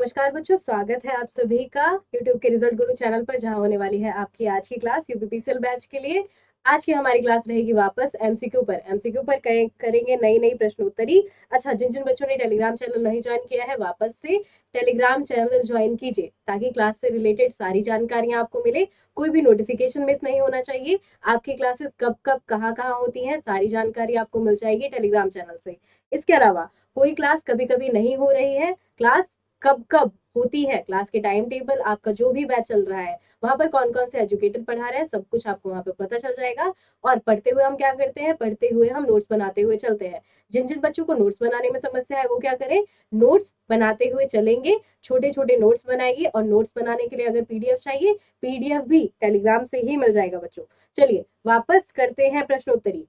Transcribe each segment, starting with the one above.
नमस्कार बच्चों, स्वागत है आप सभी का YouTube के रिजल्ट गुरु चैनल पर, जहां होने वाली है आपकी आज की क्लास यूपीपीसीएल बैच के लिए। आज की हमारी क्लास रहेगी वापस एमसीक्यू पर। करेंगे नई नई प्रश्नोत्तरी। अच्छा, जिन जिन बच्चों ने टेलीग्राम चैनल नहीं ज्वाइन किया है, वापस से टेलीग्राम चैनल ज्वाइन कीजिए ताकि क्लास से रिलेटेड सारी जानकारियां आपको मिले। कोई भी नोटिफिकेशन मिस नहीं होना चाहिए। आपकी क्लासेस कब कब कहाँ कहाँ होती हैं, सारी जानकारी आपको मिल जाएगी टेलीग्राम चैनल से। इसके अलावा कोई क्लास कभी कभी नहीं हो रही है, क्लास कब कब होती है, क्लास के टाइम टेबल, आपका जो भी बैच चल रहा है, वहां पर कौन कौन से एजुकेटर पढ़ा रहे हैं, सब कुछ आपको वहां पर पता चल जाएगा। और पढ़ते हुए हम क्या करते हैं, पढ़ते हुए हम नोट्स बनाते हुए चलते हैं। जिन जिन बच्चों को नोट्स बनाने में समस्या है वो क्या करें, नोट्स बनाते हुए चलेंगे। छोटे छोटे नोट्स बनाइए, और नोट्स बनाने के लिए अगर पीडीएफ चाहिए, पीडीएफ भी टेलीग्राम से ही मिल जाएगा बच्चों। चलिए वापस करते हैं प्रश्नोत्तरी।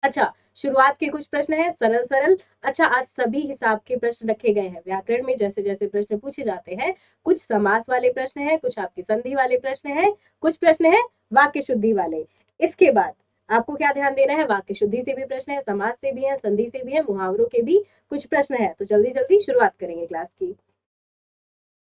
अच्छा, शुरुआत के कुछ प्रश्न है सरल सरल। अच्छा, आज सभी हिसाब के प्रश्न रखे गए हैं। व्याकरण में जैसे जैसे प्रश्न पूछे जाते हैं, कुछ समास वाले प्रश्न हैं, कुछ आपके संधि वाले प्रश्न हैं, कुछ प्रश्न है वाक्य शुद्धि वाले। इसके बाद आपको क्या ध्यान देना है, वाक्य शुद्धि से भी प्रश्न है, समास से भी है, संधि से भी है, मुहावरों के भी कुछ प्रश्न है। तो जल्दी जल्दी शुरुआत करेंगे क्लास की।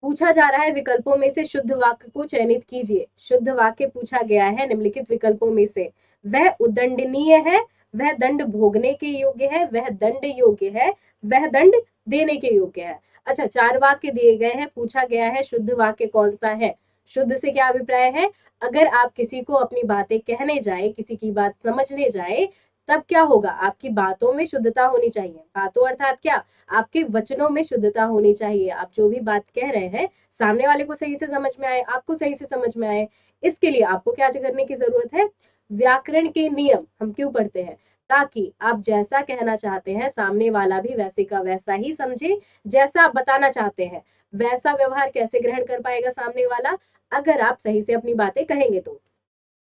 पूछा जा रहा है विकल्पों में से शुद्ध वाक्य को चयनित कीजिए। शुद्ध वाक्य पूछा गया है निम्नलिखित विकल्पों में से। वह उदंडनीय है, वह दंड भोगने के योग्य है, वह दंड योग्य है, वह दंड देने के योग्य है। अच्छा, 4 वाक्य दिए गए हैं, पूछा गया है शुद्ध वाक्य कौन सा है। शुद्ध से क्या अभिप्राय है, अगर आप किसी को अपनी बातें कहने जाए, किसी की बात समझने जाए, तब क्या होगा, आपकी बातों में शुद्धता होनी चाहिए। बातों अर्थात क्या, आपके वचनों में शुद्धता होनी चाहिए। आप जो भी बात कह रहे हैं, सामने वाले को सही से समझ में आए, आपको सही से समझ में आए। इसके लिए आपको क्या करने की जरूरत है, व्याकरण के नियम हम क्यों पढ़ते हैं, ताकि आप जैसा कहना चाहते हैं सामने वाला भी वैसे का वैसा ही समझे। जैसा आप बताना चाहते हैं वैसा व्यवहार कैसे ग्रहण कर पाएगा सामने वाला, अगर आप सही से अपनी बातें कहेंगे तो।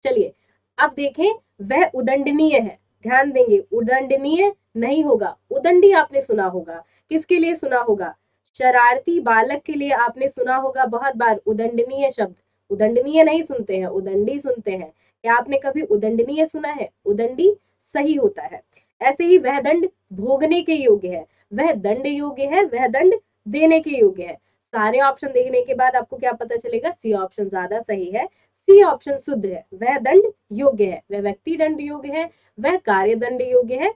चलिए अब देखें, वह उदंडनीय है। ध्यान देंगे, उदंडनीय नहीं होगा, उदंडी आपने सुना होगा। किसके लिए सुना होगा, शरारती बालक के लिए आपने सुना होगा बहुत बार उदंडनीय शब्द। उदंडनीय नहीं सुनते हैं, उदंडी सुनते हैं। क्या आपने कभी उदंडनीय सुना है, उदंडी सही होता है। ऐसे ही वह दंड भोगने के योग्य है, वह दंड योग्य है, वह दंड देने के योग्य है। सारे ऑप्शन देखने के बाद आपको क्या पता चलेगा, सी ऑप्शन ज्यादा सही है। सी ऑप्शन शुद्ध है। वह दंड योग्य है, वह व्यक्ति दंड योग्य है, वह कार्य दंड योग्य है,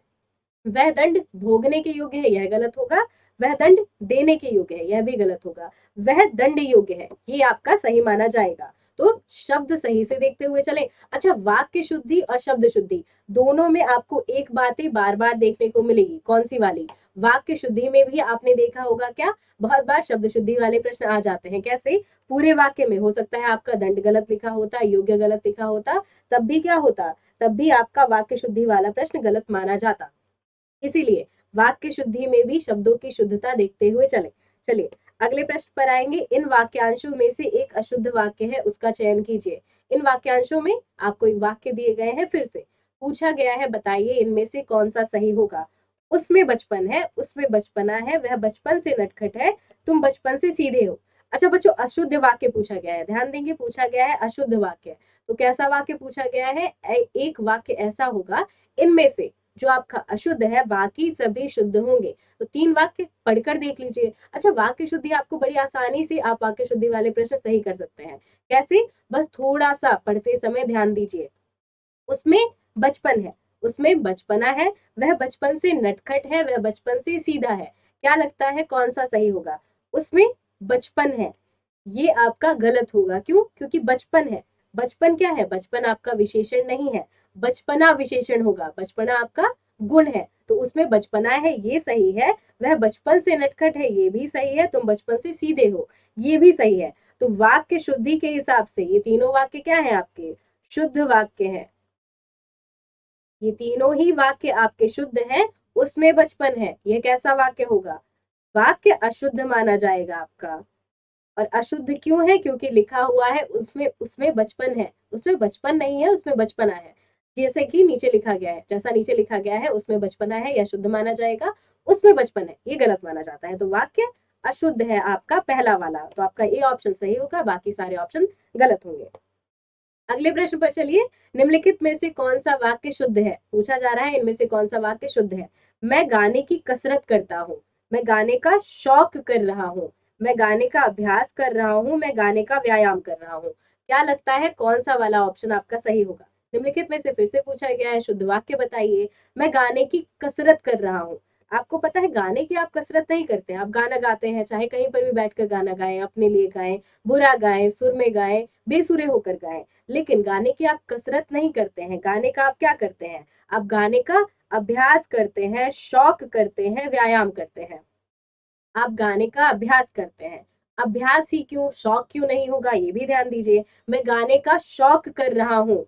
वह दंड भोगने के योग्य है, यह गलत होगा। वह दंड देने के योग्य है, यह भी गलत होगा। वह दंड योग्य है, ये आपका सही माना जाएगा। तो शब्द सही से देखते हुए चले। अच्छा, वाक्य शुद्धि और शब्द शुद्धि दोनों में आपको एक बातें बार बार देखने को मिलेगी। कौन सी वाली, वाक्य शुद्धि में भी आपने देखा होगा क्या, बहुत बार शब्द शुद्धि वाले प्रश्न आ जाते हैं। कैसे, पूरे वाक्य में हो सकता है आपका दंड गलत लिखा होता, योग्य गलत लिखा होता, तब भी क्या होता, तब भी आपका वाक्य शुद्धि वाला प्रश्न गलत माना जाता। इसीलिए वाक्य शुद्धि में भी शब्दों की शुद्धता देखते हुए चले। चलिए अगले प्रश्न पर आएंगे। इन वाक्यांशों में से एक अशुद्ध वाक्य है, उसका चयन कीजिए। इन वाक्यांशों में आपको एक वाक्य दिए गए हैं, फिर से पूछा गया है बताइए इनमें से कौन सा सही होगा। उसमें बचपन है, उसमें बचपना है, वह बचपन से नटखट है, तुम बचपन से सीधे हो। अच्छा बच्चों, अशुद्ध वाक्य पूछा गया है, ध्यान देंगे, पूछा गया है अशुद्ध वाक्य। तो कैसा वाक्य पूछा गया है, एक वाक्य ऐसा होगा इनमें से जो आपका अशुद्ध है बाकी सभी शुद्ध होंगे। तो 3 वाक्य पढ़कर देख लीजिए। अच्छा, वाक्य शुद्धि आपको बड़ी आसानी से, आप वाक्य शुद्धि वाले प्रश्न सही कर सकते हैं। कैसे, बस थोड़ा सा पढ़ते समय ध्यान दीजिए। उसमें बचपन है, उसमें बचपना है, वह बचपन से नटखट है, वह बचपन से सीधा है। क्या लगता है कौन सा सही होगा, उसमें बचपन है, ये आपका गलत होगा। क्यों, क्योंकि बचपन है। बचपन क्या है, बचपन आपका विशेषण नहीं है, बचपना विशेषण होगा। बचपना आपका गुण है, तो उसमें बचपना है, ये सही है। वह बचपन से नटखट है, ये भी सही है। तुम बचपन से सीधे हो, ये भी सही है। तो वाक्य शुद्धि के हिसाब से ये तीनों वाक्य क्या है, आपके शुद्ध वाक्य है। ये तीनों ही वाक्य आपके शुद्ध हैं, उसमें बचपन है, यह कैसा वाक्य होगा, वाक्य अशुद्ध माना जाएगा आपका। और अशुद्ध क्यों है, क्योंकि लिखा हुआ है उसमें उसमें बचपन है, उसमें बचपन नहीं है, उसमें बचपना है। जैसे कि नीचे लिखा गया है, जैसा नीचे लिखा गया है उसमें बचपना है, यह शुद्ध माना जाएगा। उसमें बचपन है, ये गलत माना जाता है। तो वाक्य अशुद्ध है आपका पहला वाला, तो आपका ए ऑप्शन सही होगा, बाकी सारे ऑप्शन गलत होंगे। अगले प्रश्न पर चलिए। निम्नलिखित में से कौन सा वाक्य शुद्ध है, पूछा जा रहा है इनमें से कौन सा वाक्य शुद्ध है। मैं गाने की कसरत करता हूँ, मैं गाने का शौक कर रहा हूँ, मैं गाने का अभ्यास कर रहा हूँ, मैं गाने का व्यायाम कर रहा हूँ। क्या लगता है कौन सा वाला ऑप्शन आपका सही होगा? निम्नलिखित में से फिर से पूछा गया है, शुद्ध वाक्य बताइए। मैं गाने की कसरत कर रहा हूँ। आपको पता है गाने की आप कसरत नहीं करते हैं, आप गाना गाते हैं, चाहे कहीं पर भी बैठकर गाना गाएं, अपने लिए गाएं, बुरा गाएं, सुर में गाएं, बेसुरे होकर गाएं, लेकिन गाने की आप कसरत नहीं करते हैं। गाने का आप क्या करते हैं? आप गाने का अभ्यास करते हैं, शौक करते हैं, व्यायाम करते हैं। आप गाने का अभ्यास करते हैं। अभ्यास ही क्यों, शौक क्यों नहीं होगा, ये भी ध्यान दीजिए। मैं गाने का शौक कर रहा हूँ,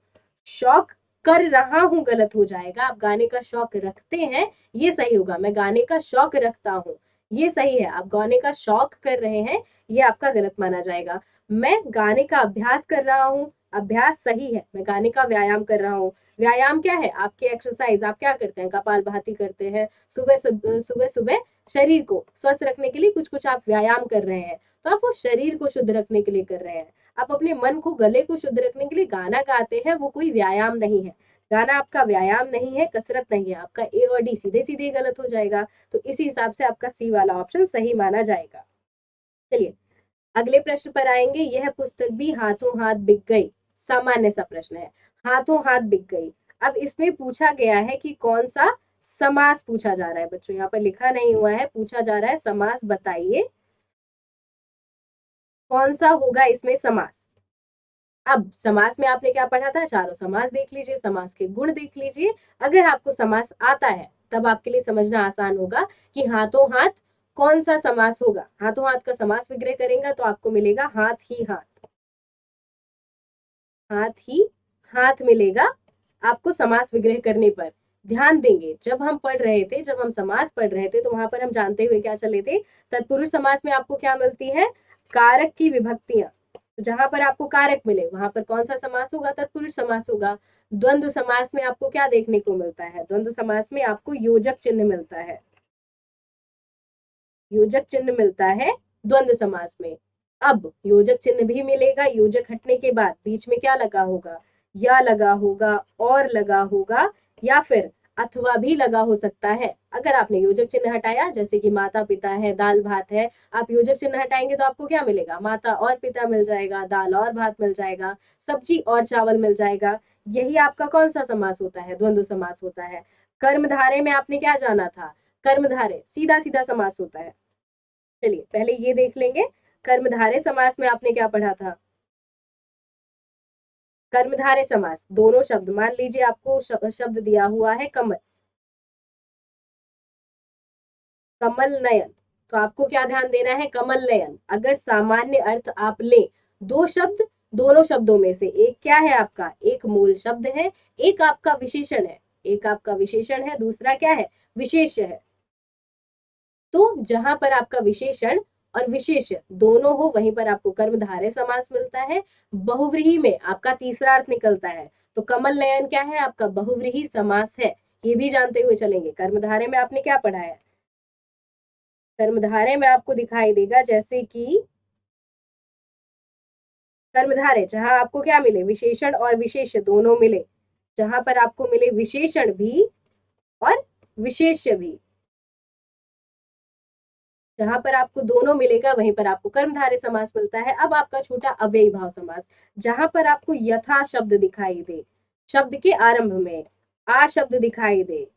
शौक कर रहा हूँ गलत हो जाएगा। आप गाने का शौक रखते हैं, ये सही होगा। मैं गाने का शौक रखता हूँ, ये सही है। आप गाने का शौक कर रहे हैं, ये आपका गलत माना जाएगा। मैं गाने का अभ्यास कर रहा हूँ, अभ्यास सही है। मैं गाने का व्यायाम कर रहा हूँ, व्यायाम क्या है? आपकी एक्सरसाइज। आप क्या करते हैं? कपालभाति करते हैं। सुबह सुबह सुबह शरीर को स्वस्थ रखने के लिए कुछ कुछ आप व्यायाम कर रहे हैं, तो आप वो शरीर को शुद्ध रखने के लिए कर रहे हैं। आप अपने मन को, गले को शुद्ध रखने के लिए गाना गाते हैं, वो कोई व्यायाम नहीं है। गाना आपका व्यायाम नहीं है, कसरत नहीं है। आपका ए और डी सीधे सीधे गलत हो जाएगा। तो इसी हिसाब से आपका सी वाला ऑप्शन सही माना जाएगा। चलिए अगले प्रश्न पर आएंगे। यह पुस्तक भी हाथों हाथ बिक गई। सामान्य सा प्रश्न है, हाथों हाथ बिक गई। अब इसमें पूछा गया है कि कौन सा समास पूछा जा रहा है। बच्चों यहाँ पर लिखा नहीं हुआ है, पूछा जा रहा है समास बताइए, कौन सा होगा इसमें समास। अब समास में आपने क्या पढ़ा था? चारों समास देख लीजिए, समास के गुण देख लीजिए। अगर आपको समास आता है तब आपके लिए समझना आसान होगा कि हाथों हाथ कौन सा समास होगा। हाथों हाथ का समास विग्रह करेंगे तो आपको मिलेगा हाथ ही हाथ। हाथ ही हाथ मिलेगा आपको समास विग्रह करने पर। ध्यान देंगे, जब हम पढ़ रहे थे, जब हम समास पढ़ रहे थे, तो वहां पर हम जानते हुए क्या चले थे? तत्पुरुष समास में आपको क्या मिलती है? कारक की विभक्तियां। जहां पर आपको कारक मिले वहां पर कौन सा समास होगा? तत्पुरुष समास होगा। द्वंद्व समास में आपको क्या देखने को मिलता है? द्वंद्व समास में आपको योजक चिन्ह मिलता है, योजक चिन्ह मिलता है द्वंद्व समास में। अब योजक चिन्ह भी मिलेगा, योजक हटने के बाद बीच में क्या लगा होगा? या लगा होगा, और लगा होगा, या फिर अथवा भी लगा हो सकता है। अगर आपने योजक चिन्ह हटाया, जैसे कि माता पिता है, दाल भात है, आप योजक चिन्ह हटाएंगे तो आपको क्या मिलेगा? माता और पिता मिल जाएगा, दाल और भात मिल जाएगा, सब्जी और चावल मिल जाएगा। यही आपका कौन सा समास होता है? द्वंद्व समास होता है। कर्मधारय में आपने क्या जाना था? कर्मधारय सीधा सीधा समास होता है। चलिए पहले ये देख लेंगे, कर्मधारय समास में आपने क्या पढ़ा था? कर्मधारय समास, दोनों शब्द, मान लीजिए आपको शब्द दिया हुआ है कमल, कमल नयन, तो आपको क्या ध्यान देना है? कमल नयन। अगर सामान्य अर्थ आप ले, दो शब्द, दोनों शब्दों में से एक क्या है आपका? एक मूल शब्द है, एक आपका विशेषण है। एक आपका विशेषण है, दूसरा क्या है? विशेष्य है। तो जहां पर आपका विशेषण और विशेष दोनों हो, वहीं पर आपको कर्मधारय समास मिलता है। बहुव्रीहि में आपका तीसरा अर्थ निकलता है। तो कमल नयन क्या है? आपका बहुव्रीहि समास है। ये भी जानते हुए चलेंगे। कर्मधारय में आपने क्या पढ़ा है? कर्मधारय में आपको दिखाई देगा जैसे कि कर्मधारय, जहां आपको क्या मिले? विशेषण और विशेष्य दोनों मिले। जहां पर आपको मिले विशेषण भी और विशेष्य भी, जहां पर आपको दोनों मिलेगा वहीं पर आपको कर्मधारय समास मिलता है। अब आपका छूटा अव्ययी भाव समास, जहां पर आपको यथा शब्द दिखाई दे, शब्द के आरंभ में आ शब्द दिखाई दे,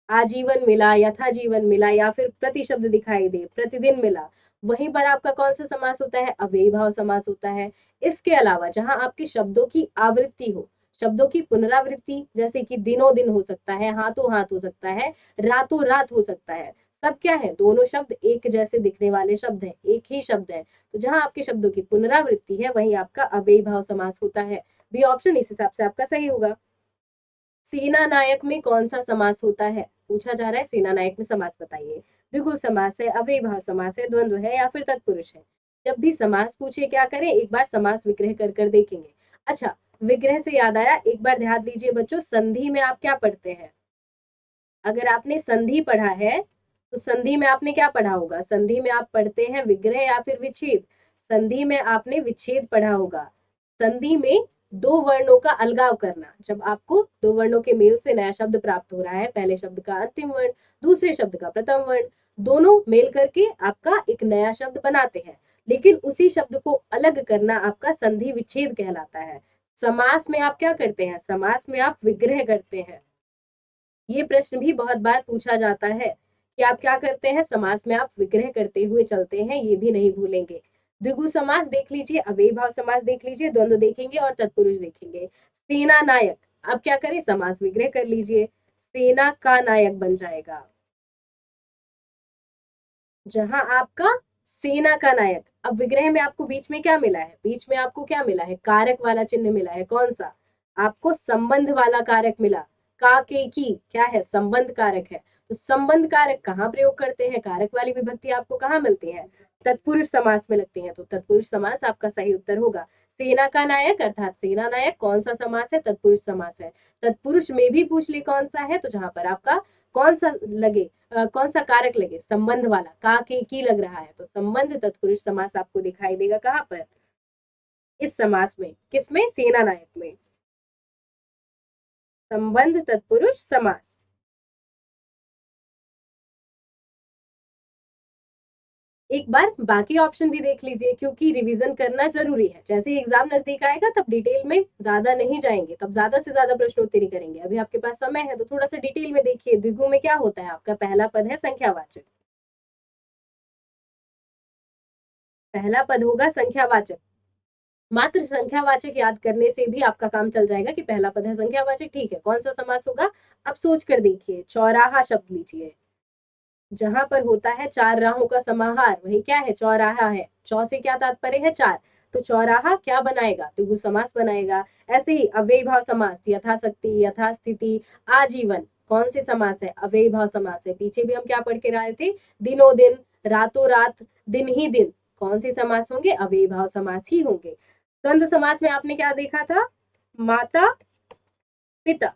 आजीवन मिला, यथा जीवन मिला, या फिर प्रति शब्द दिखाई दे, प्रतिदिन मिला, वहीं पर आपका कौन सा समास होता है? अव्ययी भाव समास होता है। इसके अलावा जहां आपके शब्दों की आवृत्ति हो, शब्दों की पुनरावृत्ति, जैसे कि दिनों दिन हो सकता है, हाथों हाथ हो सकता है, रातों रात हो सकता है, सब क्या है? दोनों शब्द एक जैसे दिखने वाले शब्द हैं, एक ही शब्द है। तो जहां आपके शब्दों की पुनरावृत्ति है वहीं आपका अव्ययी भाव समास होता है। बी ऑप्शन इस हिसाब से आपका सही होगा। सेना नायक में कौन सा समास होता है? पूछा जा रहा है सेना नायक में समास बताइए। द्विगु समास है, अव्ययी भाव समास है, द्वंद्व है, या फिर तत्पुरुष है। जब भी समास पूछे क्या करें? एक बार समास विग्रह कर कर देखेंगे। अच्छा, विग्रह से याद आया, एक बार ध्यान दीजिए बच्चों, संधि में आप क्या पढ़ते हैं? अगर आपने संधि पढ़ा है तो संधि में आपने क्या पढ़ा होगा? संधि में आप पढ़ते हैं विग्रह या फिर विच्छेद। संधि में आपने विच्छेद पढ़ा होगा। संधि में दो वर्णों का अलगाव करना, जब आपको दो वर्णों के मेल से नया शब्द प्राप्त हो रहा है, पहले शब्द का अंतिम वर्ण, दूसरे शब्द का प्रथम वर्ण, दोनों मेल करके आपका एक नया शब्द बनाते हैं, लेकिन उसी शब्द को अलग करना आपका संधि विच्छेद कहलाता है। समास में आप क्या करते हैं? समास में आप विग्रह करते हैं। ये प्रश्न भी बहुत बार पूछा जाता है कि आप क्या करते हैं? समास में आप विग्रह करते हुए चलते हैं, ये भी नहीं भूलेंगे। द्विगु समास देख लीजिए, अव्ययी भाव समास देख लीजिए, द्वंद्व देखेंगे और तत्पुरुष देखेंगे। सेना नायक, अब क्या करें? समास विग्रह कर लीजिए, सेना का नायक बन जाएगा। जहां आपका सेना का नायक, अब विग्रह में आपको बीच में क्या मिला है? बीच में आपको क्या मिला है? कारक वाला चिन्ह मिला है। कौन सा? आपको संबंध वाला कारक मिला। का के की क्या है? संबंध कारक है। तो संबंध कारक कहाँ प्रयोग करते हैं? कारक वाली विभक्ति आपको कहाँ मिलती है? तत्पुरुष समास में लगती है। तो तत्पुरुष समास आपका सही उत्तर होगा। सेना का नायक अर्थात सेना नायक कौन सा समास है? तत्पुरुष समास है। तत्पुरुष में भी पूछ ले कौन सा है, तो जहां पर आपका कौन सा लगे, कौन सा कारक लगे? संबंध वाला, का के की लग रहा है, तो संबंध तत्पुरुष समास आपको दिखाई देगा कहाँ पर? इस समास में। किसमें? सेना नायक में। संबंध तत्पुरुष समास। एक बार बाकी ऑप्शन भी देख लीजिए, क्योंकि रिवीजन करना जरूरी है। जैसे ही एग्जाम नजदीक आएगा तब डिटेल में ज्यादा नहीं जाएंगे, तब ज्यादा से ज्यादा प्रश्नोत्तरी करेंगे। अभी आपके पास समय है तो थोड़ा सा डिटेल में देखिए। द्विगु में क्या होता है? आपका पहला पद है संख्यावाचक। पहला पद होगा संख्यावाचक। मात्र संख्यावाचक याद करने से भी आपका काम चल जाएगा कि पहला पद है संख्यावाचक। ठीक है, कौन सा समास होगा? अब सोच कर देखिए। चौराहा शब्द लीजिए, जहां पर होता है चार राहों का समाहार, वही क्या है? चौराहा है। चौ से क्या तात्पर्य है? चार। तो चौराहा क्या बनाएगा? द्विगु समास बनाएगा। ऐसे ही अव्ययी भाव समास, यथाशक्ति, यथास्थिति, आजीवन, कौन से समास है? अव्ययी भाव समास है। पीछे भी हम क्या पढ़ के आए थे? दिनों दिन, रातों रात, दिन ही दिन, कौन से समास होंगे? अव्ययी भाव समास ही होंगे। द्वंद्व समास में आपने क्या देखा था? माता पिता।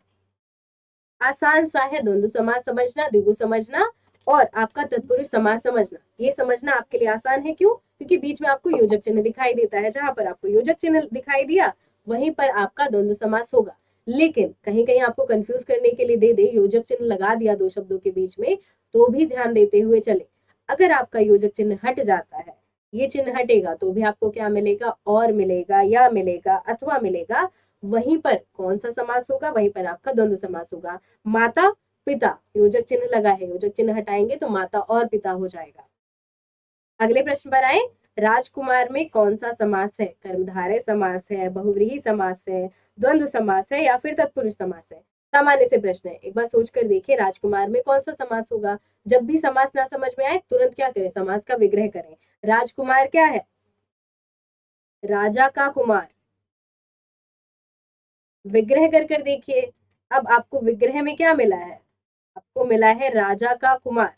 आसान सा है द्वंद्व समास समझना, द्विगु समझना और आपका तत्पुरुष समास समझना। ये समझना आपके लिए आसान है। क्यों? क्योंकि बीच में आपको योजक चिन्ह दिखाई देता है। जहां पर आपको योजक चिन्ह दिखाई दिया वहीं पर आपका द्वंद्व समास होगा। लेकिन कहीं कहीं आपको कंफ्यूज करने के लिए दे दे योजक चिन्ह लगा दिया दो शब्दों के बीच में, तो भी ध्यान देते हुए चले। अगर आपका योजक चिन्ह हट जाता है, ये चिन्ह हटेगा, तो भी आपको क्या मिलेगा? और मिलेगा, या मिलेगा, अथवा मिलेगा। वहीं पर कौन सा समास होगा? वहीं पर आपका द्वंद्व समास होगा। माता पिता, योजक चिन्ह लगा है, योजक चिन्ह हटाएंगे तो माता और पिता हो जाएगा। अगले प्रश्न पर आए। राजकुमार में कौन सा समास है? कर्मधारय समास है, बहुव्रीहि समास है, द्वंद्व समास है, या फिर तत्पुरुष समास है? सामान्य से प्रश्न है, एक बार सोच कर देखिए राजकुमार में कौन सा समास होगा। जब भी समास ना समझ में आए तुरंत क्या करें? समास का विग्रह करें। राजकुमार क्या है? राजा का कुमार। विग्रह कर देखिए। अब आपको विग्रह में क्या मिला है? आपको मिला है राजा का कुमार।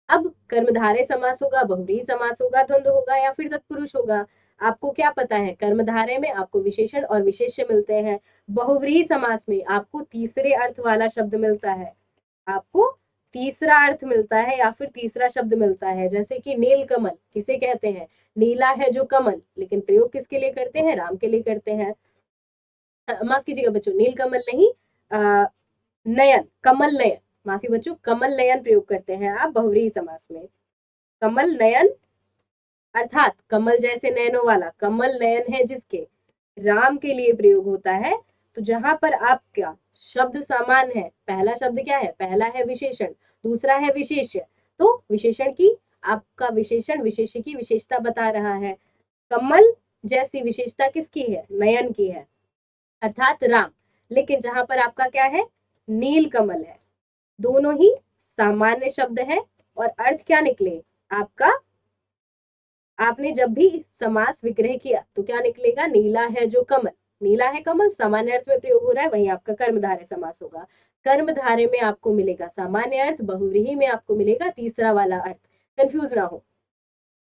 अब कर्मधारय समास होगा, बहुव्रीहि समास होगा, द्वंद्व होगा, या फिर तत्पुरुष होगा? आपको क्या पता है? कर्मधारय में आपको विशेषण और विशेष्य मिलते हैं। बहुव्रीहि समास में आपको तीसरे अर्थ वाला शब्द मिलता है। आपको तीसरा अर्थ मिलता है या फिर तीसरा शब्द मिलता है। जैसे कि नील कमल किसे कहते हैं? नीला है जो कमल, लेकिन प्रयोग किसके लिए करते हैं? राम के लिए करते हैं। माफ कीजिएगा बच्चों, नील कमल नहीं, नयन, कमल नयन, माफी बच्चों, कमल नयन प्रयोग करते हैं आप बहुव्रीहि समास में। कमल नयन अर्थात कमल जैसे नयनों वाला, कमल नयन है जिसके, राम के लिए प्रयोग होता है। तो जहां पर आपका शब्द समान है, पहला शब्द क्या है? पहला है विशेषण, दूसरा है विशेष्य। तो विशेषण की, आपका विशेषण विशेष्य की विशेषता बता रहा है। कमल जैसी विशेषता किसकी है? नयन की है, अर्थात राम। लेकिन जहां पर आपका क्या है? नील कमल है। दोनों ही सामान्य शब्द है और अर्थ क्या निकले आपका? आपने जब भी समास विग्रह किया तो क्या निकलेगा? नीला है जो कमल, नीला है कमल, सामान्य अर्थ में प्रयोग हो रहा है, वहीं आपका कर्मधारय समास होगा। कर्मधारय में आपको मिलेगा सामान्य अर्थ, बहुव्रीहि में आपको मिलेगा तीसरा वाला अर्थ। कंफ्यूज ना हो।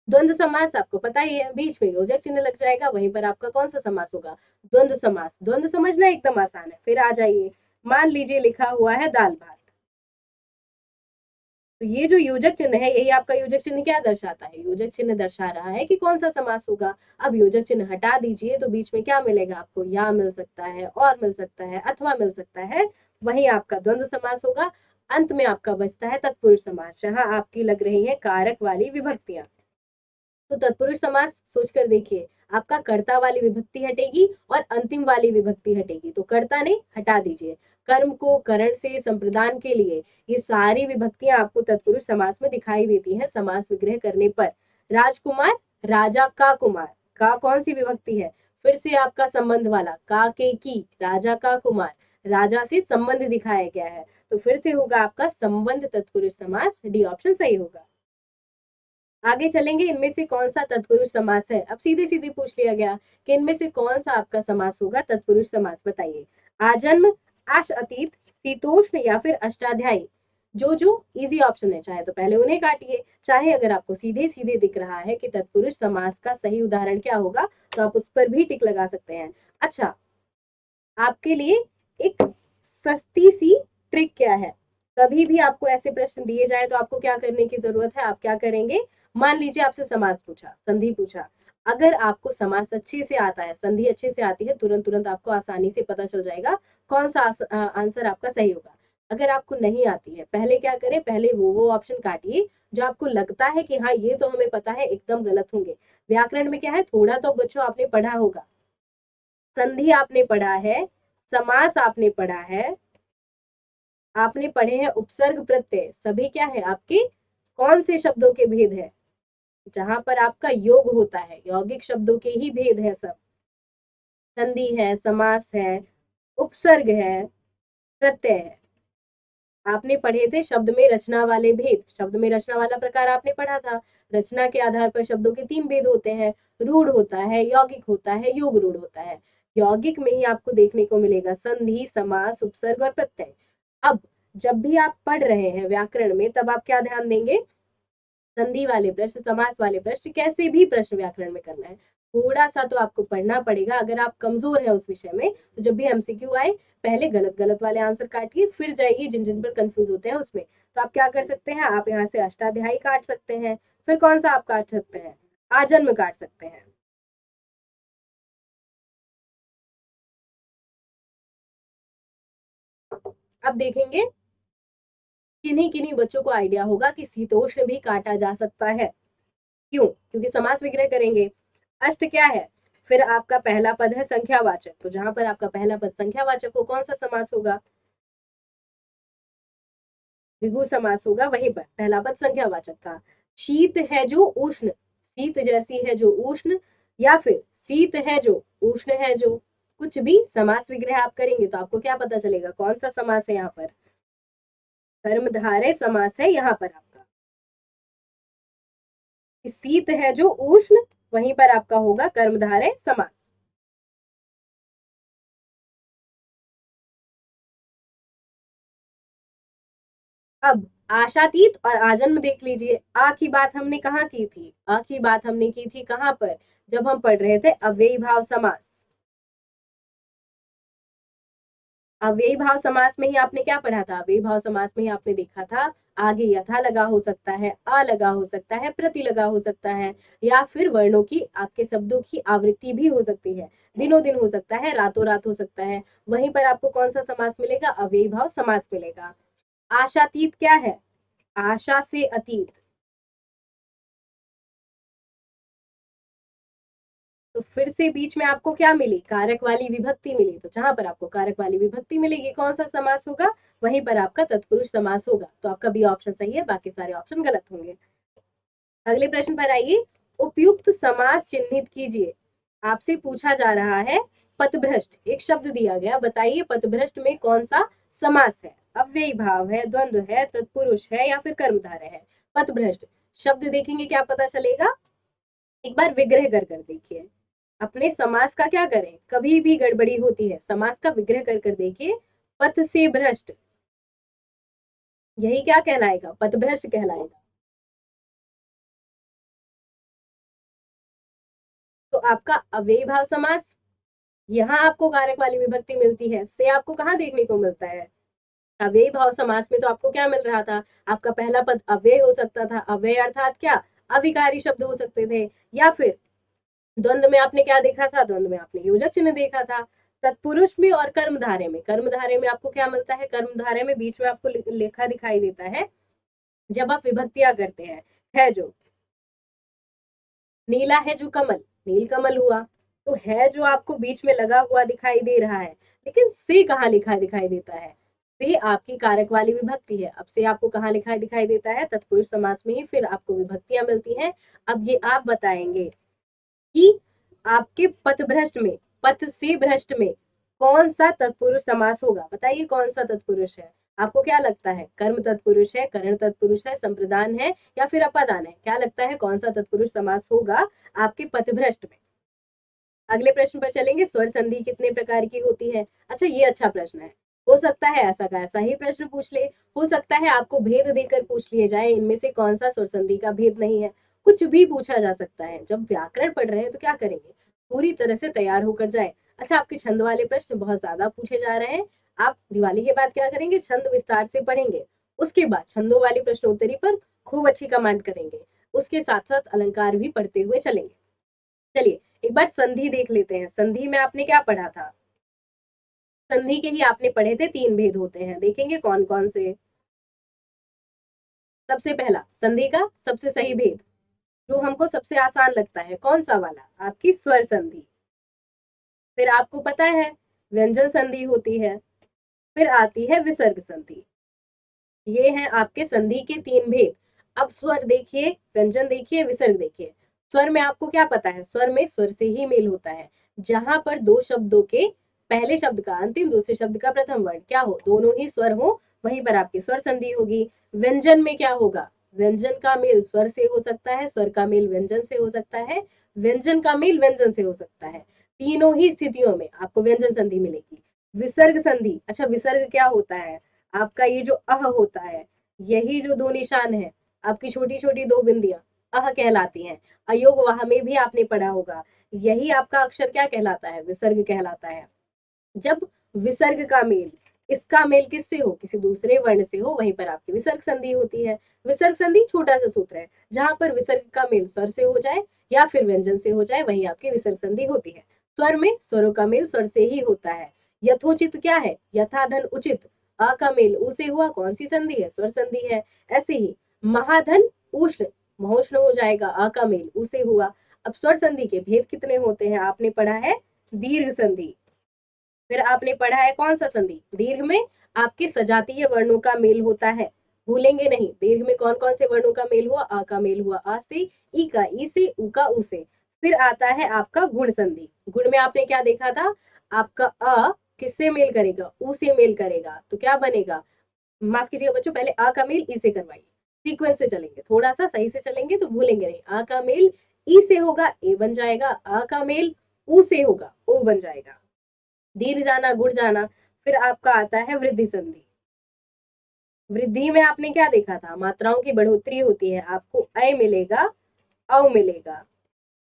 द्वंद्व समास आपको पता ही है, बीच में योजक चिन्ह लग जाएगा, वहीं पर आपका कौन सा समास होगा? द्वंद्व समास। द्वंद्व समझना एकदम आसान है। फिर आ जाइए, मान लीजिए लिखा हुआ है दाल भात, तो ये जो योजक चिन्ह है, यही आपका योजक चिन्ह क्या दर्शाता है? योजक चिन्ह दर्शा रहा है कि कौन सा समास होगा। अब योजक चिन्ह हटा दीजिए तो बीच में क्या मिलेगा आपको? या मिल सकता है, और मिल सकता है, अथवा मिल सकता है, वही आपका द्वंद्व समास होगा। अंत में आपका बचता है तत्पुरुष समास, जहां आपकी लग रही है कारक वाली विभक्तियां। तो तत्पुरुष समास सोच कर देखिए, आपका कर्ता वाली विभक्ति हटेगी और अंतिम वाली विभक्ति हटेगी, तो कर्ता ने हटा दीजिए। कर्म को करण से संप्रदान के लिए ये सारी विभक्तियां आपको तत्पुरुष समास में दिखाई देती हैं समास विग्रह करने पर। राजकुमार, राजा का कुमार, का कौन सी विभक्ति है? फिर से आपका संबंध वाला, का के की, राजा का कुमार, राजा से संबंध दिखाया गया है, तो फिर से होगा आपका संबंध तत्पुरुष समास, डी ऑप्शन सही होगा। आगे चलेंगे, इनमें से कौन सा तत्पुरुष समास है? अब सीधे सीधे पूछ लिया गया कि इनमें से कौन सा आपका समास होगा तत्पुरुष समास, बताइए। आजन्म, आश अतीत, शीतोष्ण या फिर अष्टाध्यायी। जो जो इजी ऑप्शन है, चाहे तो पहले उन्हें काटिए, चाहे अगर आपको सीधे सीधे दिख रहा है कि तत्पुरुष समास का सही उदाहरण क्या होगा तो आप उस पर भी टिक लगा सकते हैं। अच्छा, आपके लिए एक सस्ती सी ट्रिक क्या है, कभी भी आपको ऐसे प्रश्न दिए जाए तो आपको क्या करने की जरूरत है, आप क्या करेंगे? मान लीजिए आपसे समास पूछा, संधि पूछा, अगर आपको समास अच्छे से आता है, संधि अच्छे से आती है, तुरंत तुरंत आपको आसानी से पता चल जाएगा कौन सा आंसर आपका सही होगा। अगर आपको नहीं आती है, पहले क्या करें, पहले वो ऑप्शन काटिए जो आपको लगता है कि हाँ ये तो हमें पता है एकदम गलत होंगे। व्याकरण में क्या है, थोड़ा तो बच्चों आपने पढ़ा होगा, संधि आपने पढ़ा है, समास आपने पढ़ा है, आपने पढ़े हैं उपसर्ग प्रत्यय, सभी क्या है आपके कौन से शब्दों के भेद है, जहां पर आपका योग होता है, यौगिक शब्दों के ही भेद है सब। संधि है, समास है, उपसर्ग है, प्रत्यय है। आपने पढ़े थे शब्द में रचना वाले भेद, शब्द में रचना वाला प्रकार आपने पढ़ा था। रचना के आधार पर शब्दों के 3 भेद होते हैं, रूढ़ होता है, यौगिक होता है, योग रूढ़ होता है। यौगिक में ही आपको देखने को मिलेगा संधि, समास, उपसर्ग और प्रत्यय। अब जब भी आप पढ़ रहे हैं व्याकरण में, तब आप क्या ध्यान देंगे, संधि वाले प्रश्न, समास वाले प्रश्न, कैसे भी प्रश्न व्याकरण में करना है, थोड़ा सा तो आपको पढ़ना पड़ेगा। अगर आप कमजोर है उस विषय में, तो जब भी एमसीक्यू आए, पहले गलत गलत वाले आंसर काटिए, फिर जाइए जिन जिन पर कंफ्यूज होते हैं उसमें। तो आप क्या कर सकते हैं, आप यहाँ से अष्टाध्यायी काट सकते हैं, फिर कौन सा आप काट सकते हैं, आजन्म काट सकते हैं। अब देखेंगे किन्हीं किन्हीं बच्चों को आइडिया होगा कि शीतोष्ण भी काटा जा सकता है। क्यों? क्योंकि समास विग्रह करेंगे। अष्ट क्या है, फिर आपका पहला पद है संख्यावाचक, तो जहां पर आपका पहला पद संख्यावाचक हो, कौन सा समास होगा, द्विगु समास होगा, वहीं पर पहला पद संख्यावाचक था। शीत है जो उष्ण, शीत जैसी है जो उष्ण, या फिर शीत है जो उष्ण है जो, कुछ भी समास विग्रह आप करेंगे तो आपको क्या पता चलेगा कौन सा समास है, यहाँ पर कर्मधारय समास है। यहाँ पर आपका शीत है जो उष्ण, वहीं पर आपका होगा कर्मधारय समास। अब आशातीत और आजन्म देख लीजिए। आ की बात हमने कहाँ की थी, अ की बात हमने की थी कहाँ पर, जब हम पढ़ रहे थे अव्ययी भाव समास। अव्ययी भाव समास में ही आपने क्या पढ़ा था, अव्ययी भाव समास में ही आपने देखा था आगे यथा लगा हो सकता है, आ लगा हो सकता है, प्रति लगा हो सकता है, या फिर वर्णों की, आपके शब्दों की आवृत्ति भी हो सकती है, दिनों दिन हो सकता है, रातों रात हो सकता है। वहीं पर आपको कौन सा समास मिलेगा, अव्ययी भाव समास मिलेगा। आशातीत क्या है, आशा से अतीत, तो फिर से बीच में आपको क्या मिली, कारक वाली विभक्ति मिली, तो जहां पर आपको कारक वाली विभक्ति मिलेगी कौन सा समास होगा, वहीं पर आपका तत्पुरुष समास होगा। तो आपका बी ऑप्शन सही है, बाकी सारे ऑप्शन गलत होंगे। अगले प्रश्न पर आइए, उपयुक्त समास चिन्हित कीजिए। आपसे पूछा जा रहा है पथभ्रष्ट, एक शब्द दिया गया, बताइए पथभ्रष्ट में कौन सा समास है, अव्ययी भाव है, द्वंद्व है, तत्पुरुष है, या फिर कर्मधारय है। पथभ्रष्ट शब्द देखेंगे क्या पता चलेगा, एक बार विग्रह कर कर देखिए, अपने समास का क्या करें, कभी भी गड़बड़ी होती है, समास का विग्रह कर कर देखिए। पथ से भ्रष्ट, यही क्या कहलाएगा, पथभ्रष्ट कहलाएगा। तो आपका अव्ययी भाव समास, यहाँ आपको कारक वाली विभक्ति मिलती है, से आपको कहाँ देखने को मिलता है, अव्ययी भाव समास में तो आपको क्या मिल रहा था, आपका पहला पद अव्यय हो सकता था, अव्यय अर्थात क्या, अविकारी शब्द हो सकते थे, या फिर द्वंद्व में आपने क्या देखा था, द्वंद्व में आपने योजक चिन्ह देखा था। तत्पुरुष में और कर्मधारय में, कर्मधारय में आपको क्या मिलता है, कर्मधारय में बीच में आपको लिखा दिखाई देता है जब आप विभक्तियां करते हैं, है जो नीला है जो कमल, नील कमल हुआ। तो है जो आपको बीच में लगा हुआ दिखाई दे रहा है, लेकिन से कहाँ लिखा दिखाई देता है, से आपकी कारक वाली विभक्ति है। अब से आपको कहाँ लिखा दिखाई देता है, तत्पुरुष समास में ही फिर आपको विभक्तियां मिलती हैं। अब ये आप बताएंगे कि आपके पथभ्रष्ट में, पथ से भ्रष्ट में कौन सा तत्पुरुष समास होगा, बताइए कौन सा तत्पुरुष है। आपको क्या लगता है, कर्म तत्पुरुष है, करण तत्पुरुष है, संप्रदान है या फिर अपादान है, क्या लगता है कौन सा तत्पुरुष समास होगा आपके पथभ्रष्ट में। अगले प्रश्न पर चलेंगे, स्वर संधि कितने प्रकार की होती है। अच्छा ये अच्छा प्रश्न है, हो सकता है ऐसा का ऐसा ही प्रश्न पूछ ले, हो सकता है आपको भेद देकर पूछ लिए जाए इनमें से कौन सा स्वर संधि का भेद नहीं है, कुछ भी पूछा जा सकता है। जब व्याकरण पढ़ रहे हैं तो क्या करेंगे, पूरी तरह से तैयार होकर जाए। अच्छा आपके छंद वाले प्रश्न बहुत ज्यादा पूछे जा रहे हैं, आप दिवाली के बाद क्या करेंगे, छंद विस्तार से पढ़ेंगे, उसके बाद छंदों वाली प्रश्नोत्तरी पर खूब अच्छी कमांड करेंगे, उसके साथ साथ अलंकार भी पढ़ते हुए चलेंगे। चलिए एक बार संधि देख लेते हैं, संधि में आपने क्या पढ़ा था, संधि के ही आपने पढ़े थे 3 भेद होते हैं, देखेंगे कौन कौन से। सबसे पहला संधि का सबसे सही भेद जो हमको सबसे आसान लगता है, कौन सा वाला, आपकी स्वर संधि। फिर आपको पता है व्यंजन संधि होती है, फिर आती है विसर्ग संधि। ये हैं आपके संधि के 3 भेद। अब स्वर देखिए, व्यंजन देखिए, विसर्ग देखिए। स्वर में आपको क्या पता है, स्वर में स्वर से ही मेल होता है, जहां पर दो शब्दों के पहले शब्द का अंतिम, दूसरे शब्द का प्रथम वर्ण क्या हो, दोनों ही स्वर हो, वहीं पर आपकी स्वर संधि होगी। व्यंजन में क्या होगा, व्यंजन का मेल स्वर से हो सकता है, स्वर का मेल व्यंजन से हो सकता है, व्यंजन का मेल व्यंजन से हो सकता है। तीनों ही स्थितियों में आपको व्यंजन संधि मिलेगी। विसर्ग संधि, अच्छा विसर्ग क्या होता है, आपका ये जो अह होता है, यही जो दो निशान है, आपकी छोटी छोटी दो बिंदियां अह कहलाती हैं। अयोग वाह में भी आपने पढ़ा होगा, यही आपका अक्षर क्या कहलाता है, विसर्ग कहलाता है। जब विसर्ग का मेल, इसका मेल किससे हो, किसी दूसरे वर्ण से हो, वहीं पर आपकी विसर्ग संधि होती है। विसर्ग संधि छोटा सा सूत्र है, जहां पर विसर्ग का मेल स्वर से हो जाए या फिर व्यंजन से हो जाए, वहीं आपकी विसर्ग संधि होती है। स्वर में स्वरों का मेल स्वर से ही होता है। यथोचित क्या है, यथाधन उचित, अ का मेल उ से हुआ, कौन सी संधि है, स्वर संधि है। ऐसे ही महाधन उष्ण, महोष्ण हो जाएगा, अ का मेल उ से हुआ। अब स्वर संधि के भेद कितने होते हैं, आपने पढ़ा है दीर्घ संधि, फिर आपने पढ़ा है कौन सा संधि, दीर्घ में आपके सजातीय वर्णों का मेल होता है, भूलेंगे नहीं। दीर्घ में कौन कौन से वर्णों का मेल हुआ, आ का मेल हुआ आ से, ई का ई से, उ का उ से। फिर आता है आपका गुण संधि, गुण में आपने क्या देखा था, आपका अ किससे मेल करेगा, उ से मेल करेगा, तो क्या बनेगा, माफ कीजिएगा बच्चों, पहले आ का मेल ई से करवाइए, सीक्वेंस से चलेंगे, थोड़ा सा सही से चलेंगे तो भूलेंगे नहीं। आ का मेल ई से होगा, ए बन जाएगा, आ का मेल उ से होगा, ओ बन जाएगा। दीर्घ जाना गुण जाना। फिर आपका आता है वृद्धि संधि, वृद्धि में आपने क्या देखा था, मात्राओं की बढ़ोतरी होती है, आपको अय मिलेगा, औ मिलेगा,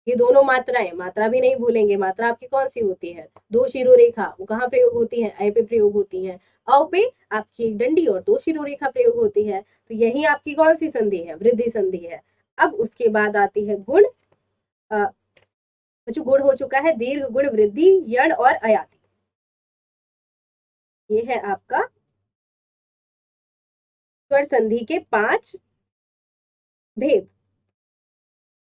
ये दोनों मात्राएं, मात्रा भी नहीं भूलेंगे। मात्रा आपकी कौन सी होती है, दो शिरोरेखा, वो कहाँ प्रयोग होती है, अय पे प्रयोग होती है, औ पे आपकी एक डंडी और दो शिरोरेखा प्रयोग होती है, तो यही आपकी कौन सी संधि है, वृद्धि संधि है। अब उसके बाद आती है गुण, बच्चों गुण हो चुका है, दीर्घ गुण वृद्धि यण और अयाति, ये है आपका स्वर संधि के 5 भेद।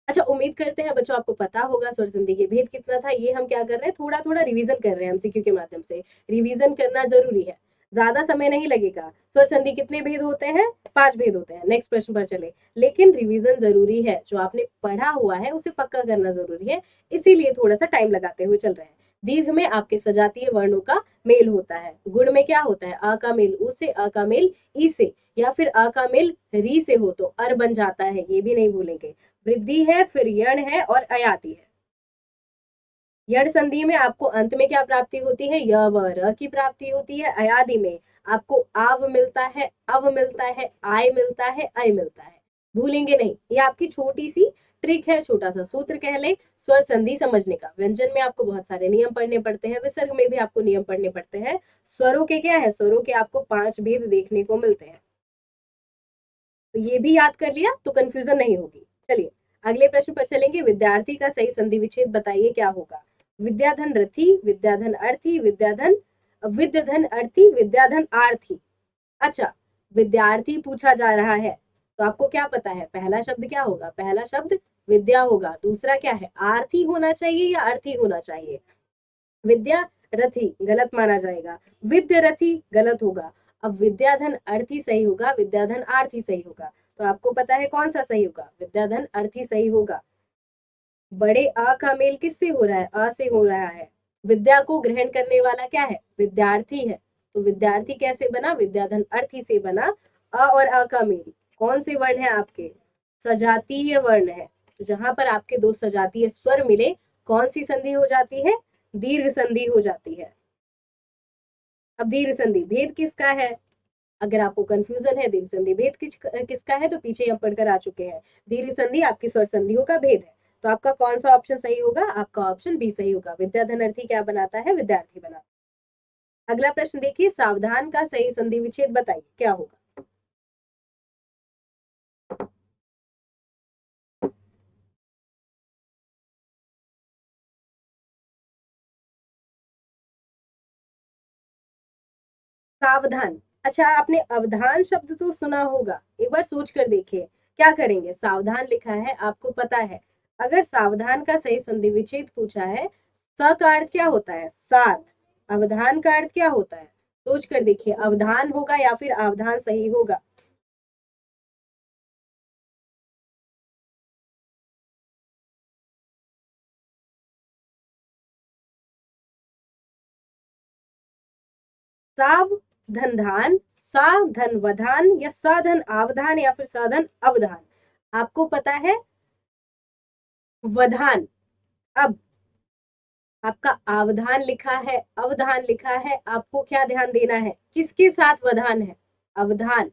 अच्छा उम्मीद करते हैं बच्चों आपको पता होगा स्वर संधि के भेद कितना था। ये हम क्या कर रहे हैं, थोड़ा थोड़ा रिवीजन कर रहे हैं एमसीक्यू के माध्यम से, रिवीजन करना जरूरी है, ज्यादा समय नहीं लगेगा। स्वर संधि कितने भेद होते हैं, 5 भेद होते हैं। नेक्स्ट प्रश्न पर चले, लेकिन रिवीजन जरूरी है, जो आपने पढ़ा हुआ है उसे पक्का करना जरूरी है, इसीलिए थोड़ा सा टाइम लगाते हुए चल रहे हैं। दीर्घ में आपके सजातीय वर्णों का मेल होता है, गुण में क्या होता है, अ का मेल उ से, अ का मेल ई से, या फिर अ का मेल री से हो तो अर बन जाता है, ये भी नहीं भूलेंगे। वृद्धि है, फिर यण है और अयाति है। यण संधि में आपको अंत में क्या प्राप्ति होती है, य व र की प्राप्ति होती है। अयादि में आपको आव मिलता है, अव मिलता है, आय मिलता है, अय मिलता है, भूलेंगे नहीं। ये आपकी छोटी सी ट्रिक है, छोटा सा सूत्र कह ले स्वर संधि समझने का। व्यंजन में आपको बहुत सारे नियम पढ़ने पड़ते हैं, विसर्ग में भी आपको नियम पढ़ने पड़ते हैं। स्वरों के क्या है, स्वरों के आपको 5 भेद देखने को मिलते हैं, तो ये भी याद कर लिया तो कंफ्यूजन नहीं होगी। चलिए अगले प्रश्न पर चलेंगे, विद्यार्थी का सही संधि विच्छेद बताइए क्या होगा। विद्याधन रथी, विद्याधन अर्थी, विद्याधन अर्थी, विद्याधन आर्थी। अच्छा, विद्यार्थी पूछा जा रहा है तो आपको क्या पता है पहला शब्द क्या होगा? पहला शब्द विद्या होगा। दूसरा क्या है? आर्थी होना चाहिए या अर्थी होना चाहिए? विद्या रथी गलत माना जाएगा, विद्य रथी गलत होगा। अब विद्याधन अर्थी सही होगा, विद्याधन आर्थी सही होगा। तो आपको पता है कौन सा सही होगा? विद्याधन अर्थी सही होगा। बड़े अ का मेल किससे हो रहा है? अ से हो रहा है। विद्या को ग्रहण करने वाला क्या है? विद्यार्थी है। तो विद्यार्थी कैसे बना? विद्याधन अर्थी से बना। अ और अ का मेल कौन से वर्ण है आपके? सजातीय वर्ण है। तो जहां पर आपके दो सजातीय स्वर मिले कौन सी संधि हो जाती है? दीर्घ संधि हो जाती है। अब दीर्घ संधि भेद किसका है? अगर आपको कंफ्यूजन है दीर्घ संधि भेद किसका है तो पीछे हम पढ़कर आ चुके हैं। दीर्घ संधि आपकी स्वर संधियों का भेद है। तो आपका कौन सा ऑप्शन सही होगा? आपका ऑप्शन बी सही होगा। विद्याधनर्थी क्या बनाता है? विद्यार्थी बनाता है। अगला प्रश्न देखिए, सावधान का सही संधि विच्छेद बताइए क्या होगा? सावधान। अच्छा, आपने अवधान शब्द तो सुना होगा, एक बार सोच कर देखिए। क्या करेंगे? सावधान लिखा है, आपको पता है। अगर सावधान का सही संधि विच्छेद पूछा है, स का अर्थ क्या होता है? साथ। अवधान का अर्थ क्या होता है? सोच कर देखिए, अवधान होगा या फिर अवधान सही होगा? साव धन धान, सा धन वधान, या साधन आवधान, या फिर साधन अवधान? आपको पता है वधान। अब आपका आवधान लिखा है, अवधान लिखा है, आपको क्या ध्यान देना है? किसके साथ वधान है? अवधान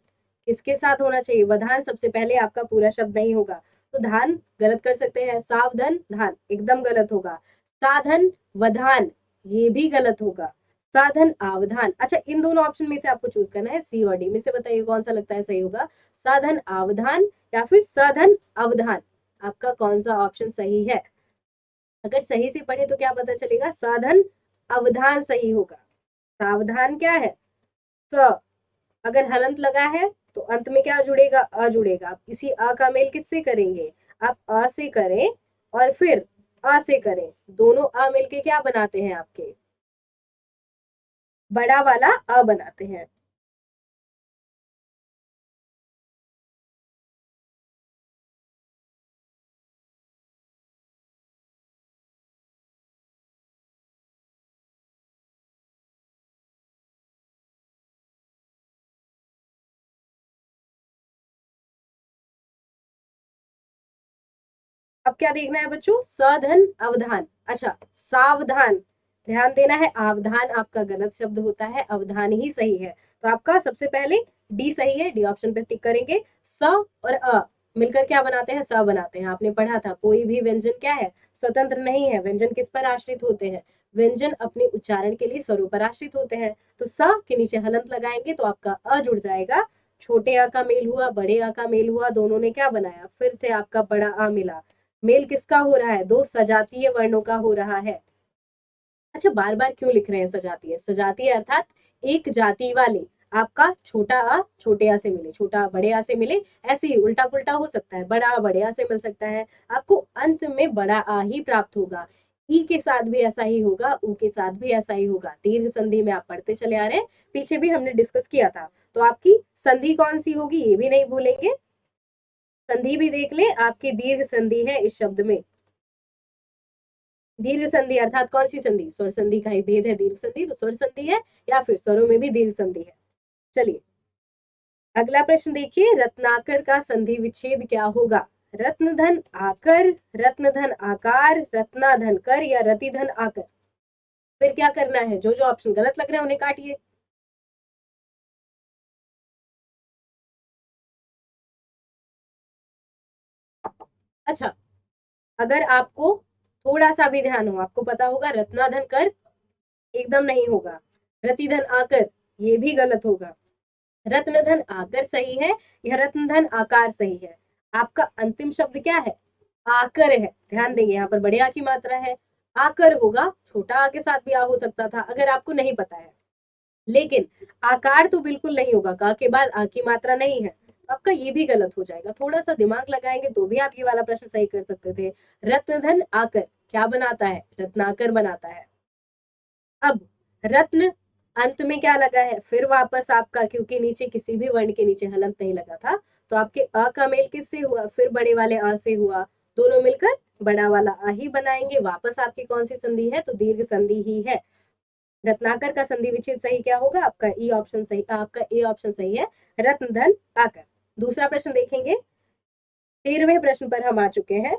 किसके साथ होना चाहिए? वधान सबसे पहले आपका पूरा शब्द नहीं होगा। तो धान गलत कर सकते हैं, सावधन धान एकदम गलत होगा। साधन वधान ये भी गलत होगा। साधन आवधान। अच्छा, इन दोनों ऑप्शन में से आपको चूज करना है, सी और डी में से बताइए कौन सा लगता है सही होगा? साधन आवधान या फिर साधन अवधान? आपका कौन सा ऑप्शन सही है? अगर सही से पढ़े तो क्या पता चलेगा? साधन अवधान सही होगा। सावधान क्या है? स। अगर हलंत लगा है तो अंत में क्या जुड़ेगा? अ जुड़ेगा। आप इसी अ का मेल किससे करेंगे? आप अ से करें और फिर अ से करें, दोनों अ मिलके क्या बनाते हैं आपके? बड़ा वाला अ बनाते हैं। अब क्या देखना है बच्चों? सधन अवधान। अच्छा, सावधान ध्यान देना है, आवधान आपका गलत शब्द होता है, अवधान ही सही है। तो आपका सबसे पहले डी सही है, डी ऑप्शन पे टिक करेंगे। स और अ मिलकर क्या बनाते हैं? स बनाते हैं। आपने पढ़ा था कोई भी व्यंजन क्या है? स्वतंत्र नहीं है। व्यंजन किस पर आश्रित होते हैं? व्यंजन अपने उच्चारण के लिए स्वरों पर आश्रित होते हैं। तो स के नीचे हलंत लगाएंगे तो आपका अ जुड़ जाएगा। छोटे अ का मेल हुआ, बड़े अ का मेल हुआ, दोनों ने क्या बनाया? फिर से आपका बड़ा अ मिला। मेल किसका हो रहा है? दो सजातीय वर्णों का हो रहा है। अच्छा, बार बार क्यों लिख रहे हैं सजातीय? सजातीय अर्थात एक जाति वाले। आपका छोटा आ छोटे आ से मिले, छोटा आ बड़े आ से मिले, ऐसे ही उल्टा पुल्टा हो सकता है, बड़ा आ बड़े आ से मिल सकता है। आपको अंत में बड़ा आ ही प्राप्त होगा। ई के साथ भी ऐसा ही होगा, ऊ के साथ भी ऐसा ही होगा। दीर्घ संधि में आप पढ़ते चले आ रहे हैं, पीछे भी हमने डिस्कस किया था। तो आपकी संधि कौन सी होगी ये भी नहीं भूलेंगे। संधि भी देख ले, आपकी दीर्घ संधि है इस शब्द में। दीर्घ संधि अर्थात कौन सी संधि? स्वर संधि का ही भेद है दीर्घ संधि, तो स्वर संधि है या फिर स्वरों में भी दीर्घ संधि है। चलिए अगला प्रश्न देखिए, रत्नाकर का संधि विच्छेद क्या होगा? रत्न धन आकर, रत्न धन आकार, रत्नाधन कर, या रति धन आकर? फिर क्या करना है? जो जो ऑप्शन गलत लग रहे हैं उन्हें काटिए। अच्छा, अगर आपको थोड़ा सा भी ध्यान हो, आपको पता होगा रत्नाधन कर एकदम नहीं होगा, रति धन आकर ये भी गलत होगा। रत्न धन आकर सही है या रत्न धन आकार सही है? आपका अंतिम शब्द क्या है? आकर है। ध्यान देंगे, यहाँ पर बड़े आ की मात्रा है। आकर होगा, छोटा आ के साथ भी आ हो सकता था अगर आपको नहीं पता है, लेकिन आकार तो बिल्कुल नहीं होगा, का के बाद आ की मात्रा नहीं है, तो आपका ये भी गलत हो जाएगा। थोड़ा सा दिमाग लगाएंगे तो भी आप ये वाला प्रश्न सही कर सकते थे। रत्नधन आकर क्या बनाता है, रत्नाकर बनाता है। अब रत्न अंत में क्या लगा है, फिर वापस आपका, क्योंकि नीचे किसी भी वर्ण के नीचे हलंत नहीं लगा था, तो आपके अ का मेल किससे हुआ, फिर बड़े वाले आ से हुआ, दोनों मिलकर बड़ा वाला आ ही बनाएंगे। वापस आपकी कौन सी संधि है, तो दीर्घ संधि ही है। रत्नाकर का संधि विच्छेद सही क्या होगा, आपका ई ऑप्शन सही, आपका ए ऑप्शन सही है, रत्न धन आकर। दूसरा प्रश्न देखेंगे, 13वें प्रश्न पर हम आ चुके हैं।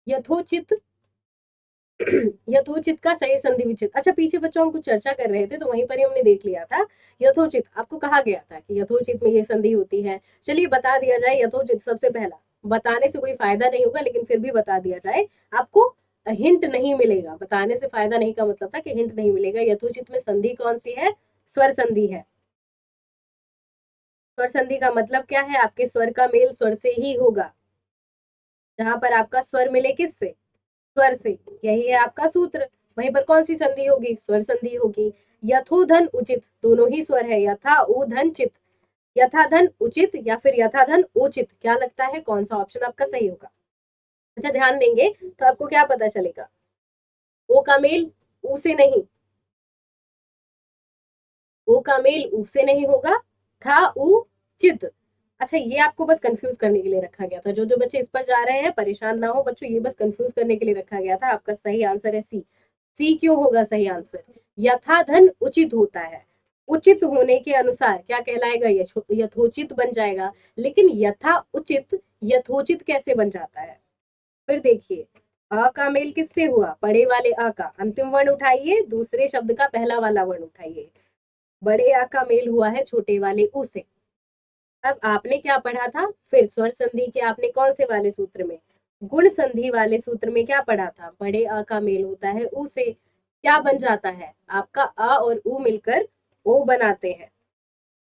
यथोचित यथोचित का सही संधि विच्छेद, अच्छा पीछे बच्चों हम कुछ चर्चा कर रहे थे तो वहीं पर ही हमने देख लिया था। यथोचित आपको कहा गया था कि यथोचित में ये संधि होती है। चलिए बता दिया जाए, यथोचित सबसे पहला, बताने से कोई फायदा नहीं होगा लेकिन फिर भी बता दिया जाए, आपको हिंट नहीं मिलेगा। बताने से फायदा नहीं का मतलब था कि हिंट नहीं मिलेगा। यथोचित में संधि कौन सी है, स्वर संधि है। स्वर संधि का मतलब क्या है, आपके स्वर का मेल स्वर से ही होगा, जहां पर आपका स्वर मिले किससे, स्वर से, यही है आपका सूत्र। वहीं पर कौन सी संधि होगी, स्वर संधि होगी। यथोधन उचित, दोनों ही स्वर है, यथा उधन चित, यथा धन उचित या फिर यथा धन उचित, क्या लगता है कौन सा ऑप्शन आपका सही होगा। अच्छा ध्यान देंगे तो आपको क्या पता चलेगा, ओ का मेल ऊ से नहीं, ओ का मेल ऊ से नहीं होगा, था उ चित। अच्छा ये आपको बस कंफ्यूज करने के लिए रखा गया था, जो जो बच्चे इस पर जा रहे हैं परेशान ना हो बच्चों, ये बस कंफ्यूज करने के लिए रखा गया था। आपका सही आंसर है सी। सी क्यों होगा सही आंसर, यथा धन उचित होता है, उचित होने के अनुसार क्या कहलाएगा, यथोचित बन जाएगा। लेकिन यथा उचित यथोचित कैसे बन जाता है, फिर देखिए, अ का मेल किससे हुआ, बड़े वाले अ का, अंतिम वर्ण उठाइए, दूसरे शब्द का पहला वाला वर्ण उठाइए, बड़े आ का मेल हुआ है छोटे वाले उ से। अब आपने क्या पढ़ा था, फिर स्वर संधि के आपने कौन से वाले सूत्र में, गुण संधि वाले सूत्र में क्या पढ़ा था, बड़े आ का मेल होता है उ से, क्या बन जाता है, आपका अ और उ मिलकर ओ बनाते हैं।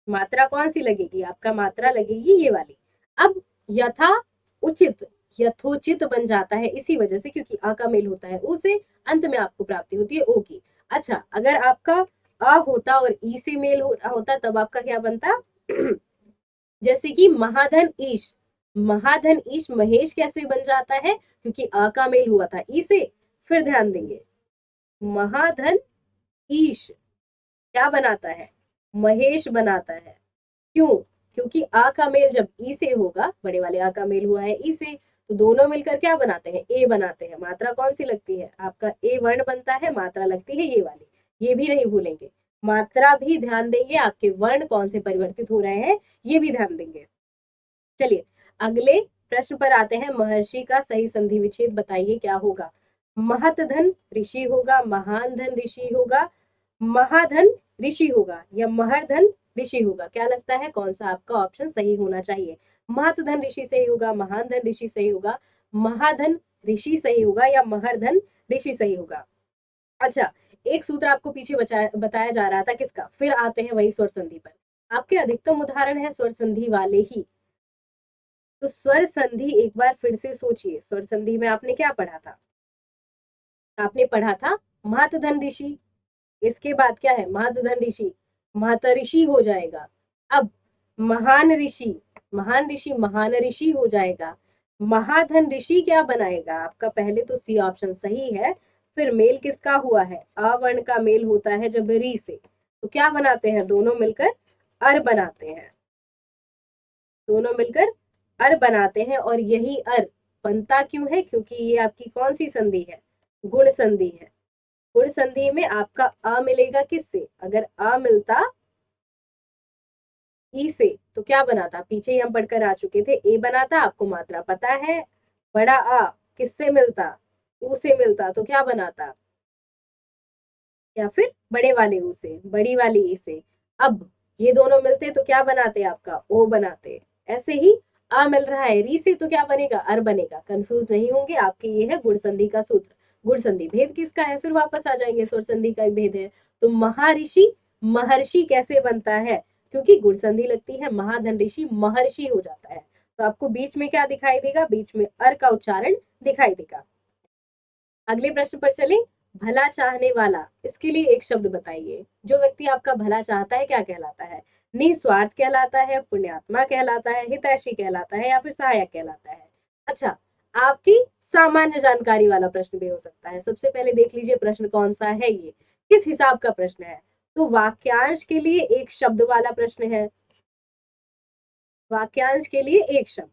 मात्रा कौन सी लगेगी, आपका मात्रा लगेगी ये वाली। अब यथा उचित यथोचित बन जाता है इसी वजह से, क्योंकि आ का मेल होता है उ से, अंत में आपको प्राप्ति होती है ओ की। अच्छा अगर आपका अ होता और ई से मेल हो रहा होता तब आपका क्या बनता जैसे कि महाधन ईश, महाधन ईश महेश कैसे बन जाता है, क्योंकि अ का मेल हुआ था ई से। फिर ध्यान देंगे, महाधन ईश क्या बनाता है, महेश बनाता है। क्यों, क्योंकि आ का मेल जब ई से होगा, बड़े वाले आ का मेल हुआ है ई से, तो दोनों मिलकर क्या बनाते हैं, ए बनाते हैं। मात्रा कौन सी लगती है, आपका ए वर्ण बनता है, मात्रा लगती है ये वाली, ये भी नहीं भूलेंगे। मात्रा भी ध्यान देंगे, आपके वर्ण कौन से परिवर्तित हो रहे हैं ये भी ध्यान देंगे। चलिए अगले प्रश्न पर आते हैं, महर्षि का सही संधि विच्छेद बताइए क्या होगा। महत धन ऋषि होगा, महान धन ऋषि होगा, महाधन ऋषि होगा या महर्धन ऋषि होगा, क्या लगता है कौन सा आपका ऑप्शन सही होना चाहिए। महत धन ऋषि सही होगा, महान धन ऋषि सही होगा, महाधन ऋषि सही होगा या महर्धन ऋषि सही होगा। अच्छा एक सूत्र आपको पीछे बताया जा रहा था किसका, फिर आते हैं वही स्वर संधि पर। आपके अधिकतम उदाहरण है स्वर संधि वाले ही, तो स्वर संधि एक बार फिर से सोचिए, स्वर संधि में आपने क्या पढ़ा था, आपने पढ़ा था महतधन ऋषि, इसके बाद क्या है महतधन ऋषि, महतऋषि हो जाएगा। अब महान ऋषि, महान ऋषि महान ऋषि हो जाएगा। महाधन ऋषि क्या बनाएगा आपका, पहले तो सी ऑप्शन सही है। फिर मेल किसका हुआ है, अवर्ण का मेल होता है जब री से, तो क्या बनाते हैं, दोनों मिलकर अर बनाते हैं, दोनों मिलकर अर बनाते हैं। और यही अर बनता क्यों है, क्योंकि ये आपकी कौन सी संधि है, गुण संधि है। गुण संधि में आपका अ मिलेगा किससे, अगर अ मिलता ई से तो क्या बनाता, पीछे ही हम पढ़कर आ चुके थे, ए बनाता, आपको मात्रा पता है। बड़ा आ किससे मिलता, ऊ से मिलता, तो क्या बनाता, या फिर बड़े वाले ऊ से, बड़ी वाली ई से। अब ये दोनों मिलते तो क्या बनाते, आपका ओ बनाते। ऐसे ही अ मिल रहा है री से तो क्या बनेगा, अर बनेगा। कंफ्यूज नहीं होंगे, आपके ये है गुण संधि का सूत्र। गुण संधि भेद किसका है, फिर वापस आ जाएंगे, स्वर संधि का भेद है। तो महाऋषि महर्षि कैसे बनता है, क्योंकि गुण संधि लगती है, महाधन ऋषि महर्षि हो जाता है। तो आपको बीच में क्या दिखाई देगा, बीच में अर का उच्चारण दिखाई देगा। अगले प्रश्न पर चले, भला चाहने वाला, इसके लिए एक शब्द बताइए। जो व्यक्ति आपका भला चाहता है क्या कहलाता है, निस्वार्थ कहलाता है, पुण्यात्मा कहलाता है, हितैषी कहलाता है, या फिर सहायक कहलाता है। अच्छा, आपकी सामान्य जानकारी वाला प्रश्न भी हो सकता है। सबसे पहले देख लीजिए प्रश्न कौन सा है, ये किस हिसाब का प्रश्न है। तो वाक्यांश के लिए एक शब्द वाला प्रश्न है, वाक्यांश के लिए एक शब्द,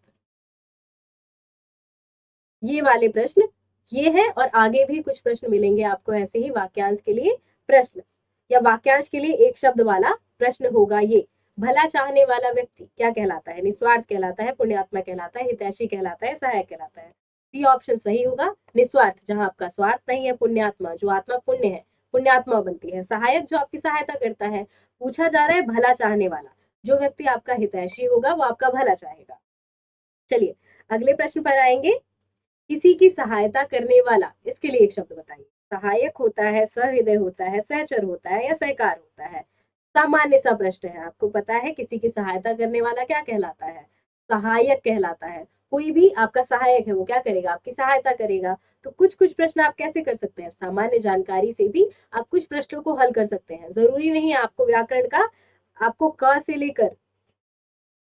ये वाले प्रश्न ये है। और आगे भी कुछ प्रश्न मिलेंगे आपको ऐसे ही वाक्यांश के लिए प्रश्न, या वाक्यांश के लिए एक शब्द वाला प्रश्न होगा ये। भला चाहने वाला व्यक्ति क्या कहलाता है, निस्वार्थ कहलाता है, पुण्यात्मा कहलाता है, हितैषी कहलाता है, सहायक कहलाता है। सी ऑप्शन सही होगा। निस्वार्थ जहां आपका स्वार्थ नहीं है, पुण्यात्मा जो आत्मा पुण्य है, पुण्यात्मा बनती है, सहायक जो आपकी सहायता करता है। पूछा जा रहा है भला चाहने वाला, जो व्यक्ति आपका हितैषी होगा वो आपका भला चाहेगा। चलिए अगले प्रश्न पर आएंगे, किसी की सहायता करने वाला, इसके लिए एक शब्द बताइए। सहायक होता है, सहृदय होता है, सहचर होता है, या सहकार होता है। सामान्य सा प्रश्न है, आपको पता है किसी की सहायता करने वाला क्या कहलाता है, सहायक कहलाता है। कोई भी आपका सहायक है वो क्या करेगा, आपकी सहायता करेगा। तो कुछ कुछ प्रश्न आप कैसे कर सकते हैं, सामान्य जानकारी से भी आप कुछ प्रश्नों को हल कर सकते हैं। जरूरी नहीं है आपको व्याकरण का, आपको क से लेकर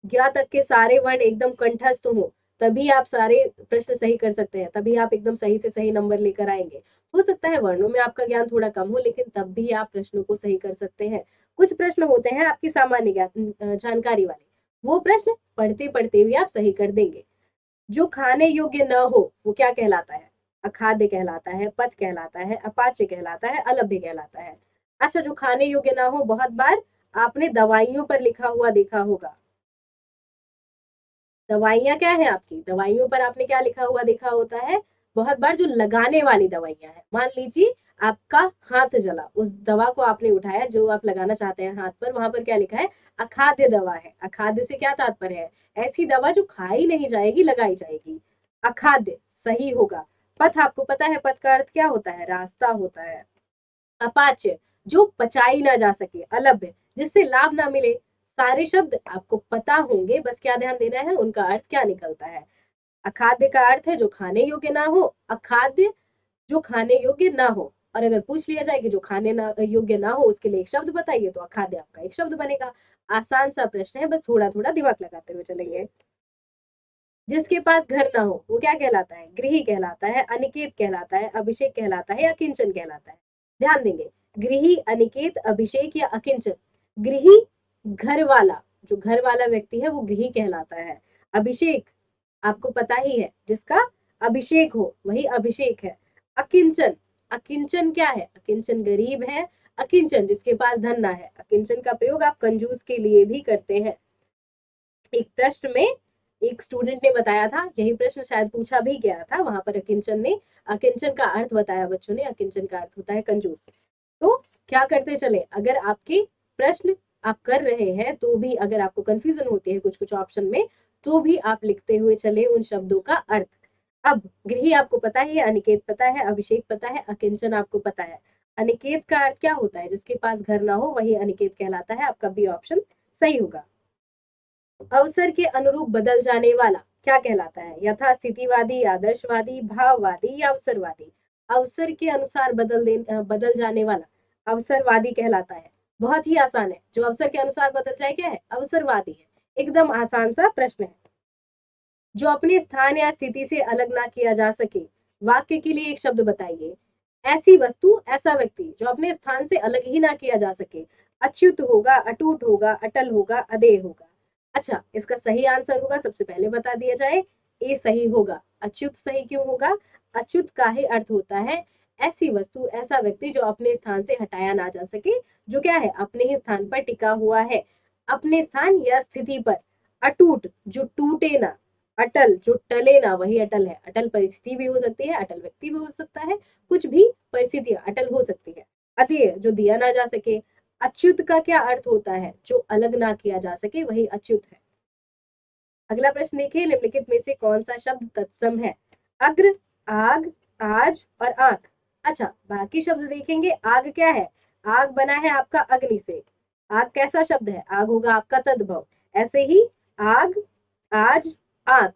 ज्ञा तक के सारे वर्ण एकदम कंठस्थ हो तभी आप सारे प्रश्न सही कर सकते हैं, तभी आप एकदम सही से सही नंबर लेकर आएंगे। हो सकता है वर्णों में आपका ज्ञान थोड़ा कम हो, लेकिन तब भी आप प्रश्नों को सही कर सकते हैं। कुछ प्रश्न होते हैं आपकी सामान्य जानकारी वाले, वो प्रश्न पढ़ते पढ़ते भी आप सही कर देंगे। जो खाने योग्य न हो वो क्या कहलाता है, अखाद्य कहलाता है, पथ कहलाता है, अपाच्य कहलाता है, अलभ्य कहलाता है। अच्छा, जो खाने योग्य ना हो, बहुत बार आपने दवाइयों पर लिखा हुआ देखा होगा। दवाइयाँ क्या है आपकी, दवाइयों पर आपने क्या लिखा हुआ देखा होता है, बहुत बार जो लगाने वाली दवाइयाँ हैं। मान लीजिए आपका हाथ जला, उस दवा को आपने उठाया जो आप लगाना चाहते हैं हाथ पर, वहां पर क्या लिखा है, अखाद्य दवा है। अखाद्य से क्या तात्पर्य है, ऐसी दवा जो खाई नहीं जाएगी, लगाई जाएगी, अखाद्य सही होगा। पथ आपको पता है, पथ का अर्थ क्या होता है, रास्ता होता है। अपाच्य जो पचाई ना जा सके, अलभ्य जिससे लाभ ना मिले। सारे शब्द आपको पता होंगे, बस क्या ध्यान देना है, उनका अर्थ क्या निकलता है। अखाद्य का अर्थ है जो खाने योग्य ना हो, अखाद्य जो खाने योग्य ना हो। और अगर पूछ लिया जाए कि जो खाने ना योग्य ना हो उसके लिए एक शब्द बताइए, तो अखाद्य आपका एक शब्द बनेगा। आसान सा प्रश्न है, बस थोड़ा थोड़ा दिमाग लगाते हुए चलेंगे। जिसके पास घर ना हो वो क्या कहलाता है, गृही कहलाता है, अनिकेत कहलाता है, अभिषेक कहलाता है, या अकिंचन कहलाता है। ध्यान देंगे, गृही, अनिकेत, अभिषेक या अकिंचन। गृही घर वाला, जो घर वाला व्यक्ति है वो गृही कहलाता है। अभिषेक आपको पता ही है, जिसका अभिषेक हो वही अभिषेक है। अकिंचन, अकिंचन क्या है, अकिंचन गरीब है। अकिंचन जिसके पास धन ना है। अकिंचन का प्रयोग आप कंजूस के लिए भी करते हैं। एक प्रश्न में एक स्टूडेंट ने बताया था, यही प्रश्न शायद पूछा भी गया था, वहां पर अकिंचन का अर्थ बताया बच्चों ने। अकिंचन का अर्थ होता है कंजूस। तो क्या करते चले, अगर आपके प्रश्न आप कर रहे हैं तो भी अगर आपको कंफ्यूजन होती है कुछ कुछ ऑप्शन में, तो भी आप लिखते हुए चले उन शब्दों का अर्थ। अब गृही आपको पता ही है, अनिकेत पता है, अभिषेक पता है, अकिंचन आपको पता है। अनिकेत का अर्थ क्या होता है, जिसके पास घर ना हो वही अनिकेत कहलाता है। आपका बी ऑप्शन सही होगा। अवसर के अनुरूप बदल जाने वाला क्या कहलाता है, यथा स्थितिवादी, आदर्शवादी, भाववादी, या अवसरवादी। अवसर के अनुसार बदल जाने वाला अवसरवादी कहलाता है। बहुत ही आसान है, जो अवसर के अनुसार बदल जाए क्या है, अवसरवादी है। एकदम आसान सा प्रश्न है। जो अपने स्थान या स्थिति से अलग ना किया जा सके, वाक्य के लिए एक शब्द बताइए। ऐसी वस्तु, ऐसा व्यक्ति जो अपने स्थान से अलग ही ना किया जा सके। अच्युत होगा, अटूट होगा, अटल होगा, अदेय होगा। अच्छा, इसका सही आंसर होगा, सबसे पहले बता दिया जाए, ए सही होगा। अच्युत सही क्यों होगा, अच्युत का ही अर्थ होता है ऐसी वस्तु, ऐसा व्यक्ति जो अपने स्थान से हटाया ना जा सके, जो क्या है, अपने ही स्थान पर टिका हुआ है, अपने स्थान या स्थिति पर। अटूट जो टूटे ना, अटल जो टले ना वही अटल है। अटल परिस्थिति भी हो सकती है, अटल व्यक्ति भी हो सकता है, कुछ भी परिस्थितियां अटल हो सकती है। अधेय जो दिया ना जा सके। अच्युत का क्या अर्थ होता है, जो अलग ना किया जा सके वही अच्युत है। अगला प्रश्न देखिए, निम्नलिखित में से कौन सा शब्द तत्सम है? अग्र, आग, आज और आंख। अच्छा, बाकी शब्द देखेंगे। आग क्या है? आग बना है आपका अग्नि से। आग कैसा शब्द है? आग होगा आपका तद्भव। ऐसे ही आग, आज, आंख।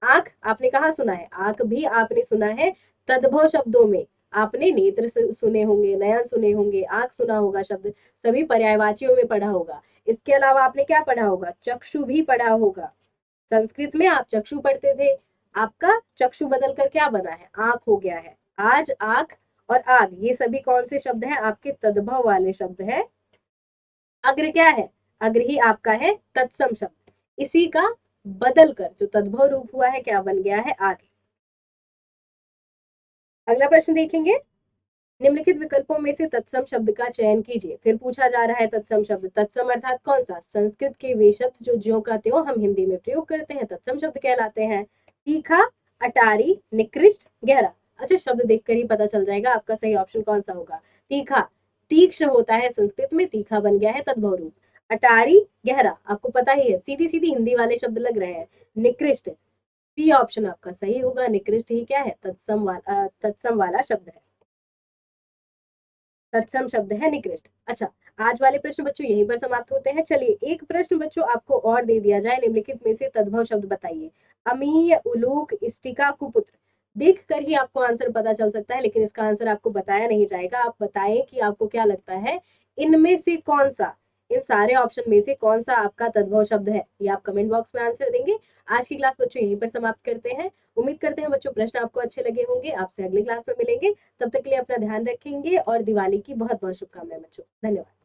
आंख आपने कहाँ सुना है? आंख भी आपने सुना है तद्भव शब्दों में। आपने नेत्र सुने होंगे, नयन सुने होंगे, आंख सुना होगा शब्द, सभी पर्यायवाचियों में पढ़ा होगा। इसके अलावा आपने क्या पढ़ा होगा? चक्षु भी पढ़ा होगा। संस्कृत में आप चक्षु पढ़ते थे, आपका चक्षु बदल कर क्या बना है? आंख हो गया है। आज, आंख और आग, ये सभी कौन से शब्द हैं? आपके तद्भव वाले शब्द हैं। अग्र क्या है? अग्र ही आपका है तत्सम शब्द। इसी का बदल कर जो तद्भव रूप हुआ है, क्या बन गया है? आगे। अगला प्रश्न देखेंगे, निम्नलिखित विकल्पों में से तत्सम शब्द का चयन कीजिए। फिर पूछा जा रहा है तत्सम शब्द। तत्सम अर्थात कौन सा? संस्कृत के वे शब्द जो ज्यों का त्यों हम हिंदी में प्रयोग करते हैं, तत्सम शब्द कहलाते हैं। तीखा, अटारी, निकृष्ट, गहरा। अच्छा, शब्द देखकर ही पता चल जाएगा आपका सही ऑप्शन कौन सा होगा। तीखा, तीक्ष्ण होता है संस्कृत में, तीखा बन गया है तद्भव रूप। अटारी, गहरा, आपको पता ही है, सीधी सीधी हिंदी वाले शब्द लग रहे हैं। निकृष्ट, सी ऑप्शन आपका सही होगा। निकृष्ट ही क्या है? तत्सम वाला शब्द है। तत्सम शब्द है निकृष्ट। अच्छा, आज वाले प्रश्न बच्चों यहीं पर समाप्त होते हैं। चलिए, एक प्रश्न बच्चों आपको और दे दिया जाए। निम्नलिखित में से तद्भव शब्द बताइए। अमीय, उलूक, इष्टिका, कुपुत्र। देख कर ही आपको आंसर पता चल सकता है, लेकिन इसका आंसर आपको बताया नहीं जाएगा। आप बताएं कि आपको क्या लगता है, इनमें से कौन सा, इन सारे ऑप्शन में से कौन सा आपका तद्भव शब्द है? ये आप कमेंट बॉक्स में आंसर देंगे। आज की क्लास बच्चों यहीं पर समाप्त करते हैं। उम्मीद करते हैं बच्चों प्रश्न आपको अच्छे लगे होंगे। आपसे अगली क्लास में मिलेंगे। तब तक के लिए अपना ध्यान रखेंगे और दिवाली की बहुत बहुत शुभकामनाएं बच्चों। धन्यवाद।